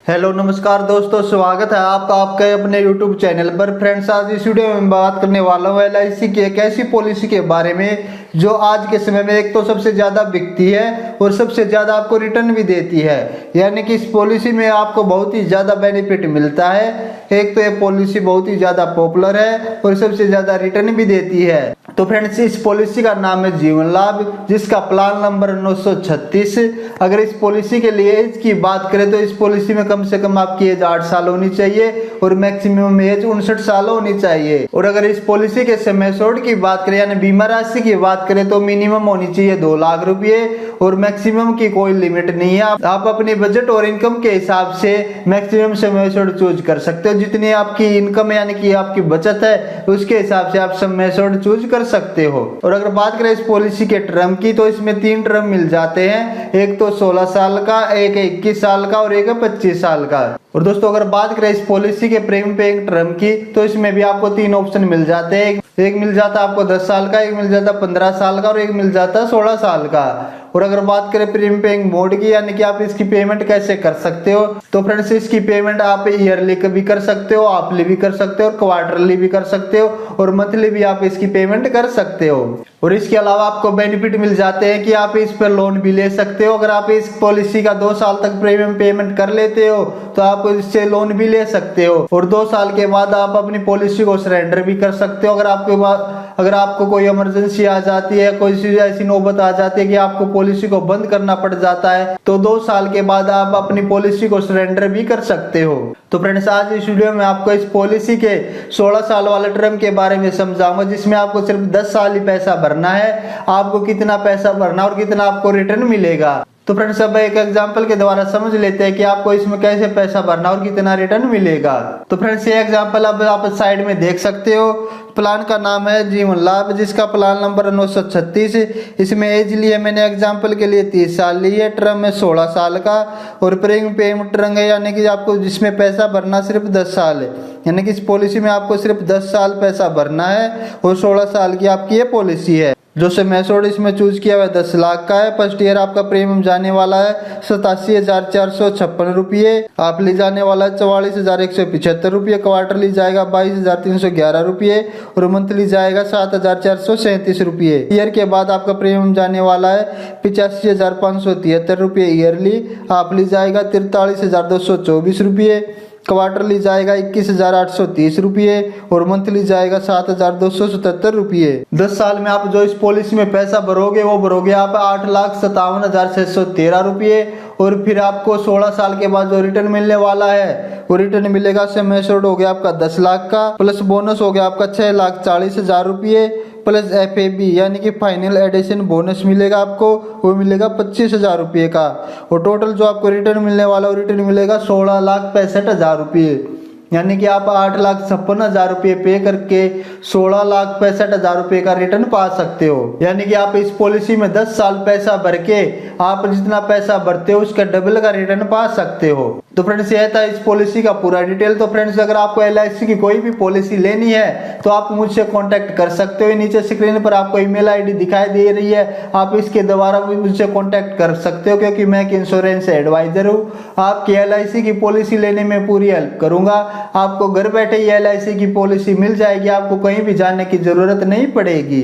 Hello नमस्कार दोस्तों, स्वागत है आपका आपके अपने YouTube चैनल पर। फ्रेंड्स, आज इस वीडियो में बात करने वाला हूँ LIC की एक ऐसी पॉलिसी के बारे में जो आज के समय में एक तो सबसे ज़्यादा बिकती है और सबसे ज़्यादा आपको रिटर्न भी देती है। यानी कि इस पॉलिसी में आपको बहुत ही ज़्यादा बेनिफिट मिलता है। एक तो ये पॉलिसी बहुत ही ज़्यादा पॉपुलर है और सबसे ज़्यादा रिटर्न भी देती है। तो फ्रेंड्स, इस पॉलिसी का नाम है जीवन लाभ, जिसका प्लान नंबर 936। अगर इस पॉलिसी के लिए एज की बात करें तो इस पॉलिसी में कम से कम आपकी एज 8 साल होनी चाहिए और मैक्सिमम एज 59 साल होनी चाहिए। और अगर इस पॉलिसी के समय शॉर्ट की बात करें यानी बीमा राशि की बात करें तो मिनिमम होनी चाहिए 2 लाख रुपए और मैक्सिमम की कोई लिमिट नहीं है। आप अपने बजट और इनकम के हिसाब से मैक्सिमम समय शॉर्ट चूज कर सकते हो। जितनी आपकी इनकम यानी कि आपकी बचत है उसके हिसाब से आप समय शॉर्ट चूज कर सकते हो। और अगर बात करें इस पॉलिसी के टर्म की तो इसमें 3 टर्म मिल जाते हैं, एक तो 16 साल का, एक 21 साल का और एक 25 साल का। और दोस्तों, अगर बात करें इस पॉलिसी के प्रीमियम पेइंग टर्म की तो इसमें भी आपको 3 ऑप्शन मिल जाते हैं। एक मिल जाता आपको 10 साल का, एक मिल जाता 15 साल का और एक मिल जाता 16 साल का। और अगर बात करें प्रीमियम पेइंग मोड की यानी कि आप इसकी पेमेंट कैसे कर सकते हो तो फ्रेंड्स, इसकी पेमेंट आप ईयरली भी कर सकते हो, हाफली भी कर सकते हो और क्वार्टरली भी कर सकते हो और मंथली भी आप इसकी पेमेंट कर सकते हो। और इसके अलावा आपको बेनिफिट मिल जाते हैं कि आप इस पर लोन भी ले सकते हो। अगर आप इस पॉलिसी का 2 साल तक प्रीमियम पेमेंट कर लेते हो तो आप इससे लोन भी ले सकते हो और 2 साल के बाद आप अपनी पॉलिसी को सरेंडर भी कर सकते हो। अगर आपको कोई इमरजेंसी आ जाती है, कोई ऐसी नौबत आ जाती है कि आपको पॉलिसी को बंद करना पड़ जाता है तो 2 साल के बाद आप अपनी पॉलिसी को सरेंडर भी कर सकते हो। तो फ्रेंड्स, आज इस वीडियो में आपको इस पॉलिसी के 16 साल वाले टर्म के बारे में समझाऊंगा, जिसमें आपको सिर्फ 10 साल ही पैसा भरना है। आपको कितना पैसा भरना और कितना आपको रिटर्न मिलेगा। तो फ्रेंड्स, अब एक एग्जांपल के द्वारा समझ लेते हैं कि आपको इसमें कैसे पैसा भरना और कितना रिटर्न मिलेगा। तो फ्रेंड्स, ये एग्जांपल अब आप साइड में देख सकते हो। प्लान का नाम है जीवन लाभ, जिसका प्लान नंबर 936। इसमें एज लिए मैंने एग्जांपल के लिए 30 साल ली है, टर्म है 16 साल का और प्रीमियम पेमेंट टर्म है यानी कि आपको जिसमें पैसा भरना सिर्फ 10 साल है। यानी कि इस पॉलिसी में आपको सिर्फ 10 साल पैसा भरना है और 16 साल की आपकी ये पॉलिसी है। जो समय शॉर्ट इसमें चूज किया हुआ 10 लाख का है। फर्स्ट ईयर आपका प्रीमियम जाने वाला है 87,456 रुपये, आप ले जाने वाला है 44,175 रुपये, क्वार्टरली जाएगा 22,311 रुपये और मंथली जाएगा 7,437 रुपये। ईयर के बाद आपका प्रीमियम जाने वाला है 85,573 रुपये ईयरली, आप ले जाएगा 43,224 रुपये, क्वार्टरली जाएगा 21,830 रुपये और मंथली जाएगा 7,277 रुपये। 10 साल में आप जो इस पॉलिसी में पैसा भरोगे वो भरोगे आप 8,57,613 रुपये और फिर आपको 16 साल के बाद जो रिटर्न मिलने वाला है वो रिटर्न मिलेगा। समय शॉर्ट हो गया आपका 10 लाख का, प्लस बोनस हो गया आपका 6,40,000 रुपये, प्लस FAB यानी कि फाइनल एडिशन बोनस मिलेगा आपको, वो मिलेगा 25,000 रुपये का। और टोटल जो आपको रिटर्न मिलने वाला वो रिटर्न मिलेगा 16,65,000 रुपये। यानी कि आप 8,56,000 रुपये पे करके 16,65,000 रुपये का रिटर्न पा सकते हो। यानी कि आप इस पॉलिसी में 10 साल पैसा भर के आप जितना पैसा भरते हो उसका डबल का रिटर्न पा सकते हो। तो फ्रेंड्स, यह था इस पॉलिसी का पूरा डिटेल। तो फ्रेंड्स, अगर आपको LIC की कोई भी पॉलिसी लेनी है तो आप मुझसे कांटेक्ट कर सकते हो। नीचे स्क्रीन पर आपको ईमेल ID दिखाई दे रही है, आप इसके द्वारा भी मुझसे कांटेक्ट कर सकते हो क्योंकि मैं एक इंश्योरेंस एडवाइजर हूँ। आपकी LIC की पॉलिसी लेने में पूरी हेल्प करूंगा। आपको घर बैठे ही LIC की पॉलिसी मिल जाएगी, आपको कहीं भी जाने की जरूरत नहीं पड़ेगी।